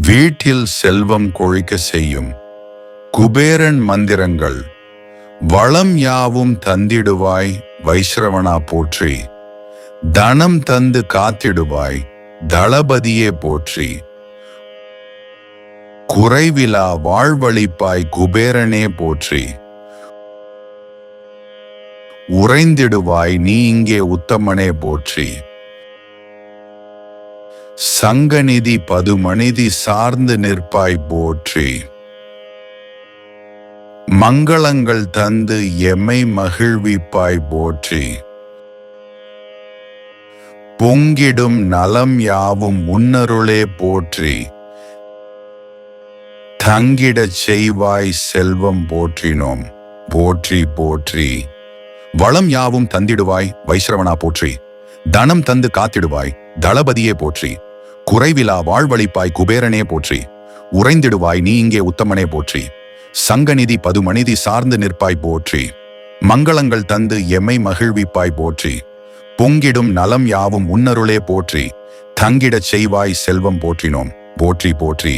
வீட்டில் செல்வம் கொழிக்க செய்யும் குபேரன் மந்திரங்கள். வளம் யாவும் தந்திடுவாய் வைஸ்ரவணா போற்றி. தனம் தந்து காத்திடுவாய் தளபதியே போற்றி. குறைவிலா வாழ்வழிப்பாய் குபேரனே போற்றி. உறைந்திடுவாய் நீ இங்கே உத்தமனே போற்றி. சங்கநிதி பதுமணிதி சார்ந்து நிற்பாய் போற்றி. மங்களங்கள் தந்து எம்மை மகிழ்விப்பாய் போற்றி. பொங்கிடும் நலம் யாவும் உன்னருளே போற்றி. தங்கிடச் செய்வாய் செல்வம் போற்றினோம் போற்றி போற்றி. வளம் யாவும் தந்திடுவாய் வைஸ்ரவணா போற்றி. தனம் தந்து காத்திடுவாய் தளபதியே போற்றி. குறைவிலா வாழ்வழிப்பாய் குபேரனே போற்றி. உறைந்திடுவாய் நீ இங்கே உத்தமனே போற்றி. சங்கநிதி பதுமணிதி சார்ந்து நிற்பாய் போற்றி. மங்களங்கள் தந்து எம்மை மகிழ்விப்பாய் போற்றி. பொங்கிடும் நலம் யாவும் உன்னருளே போற்றி. தங்கிடச் செய்வாய் செல்வம் போற்றினோம் போற்றி போற்றி.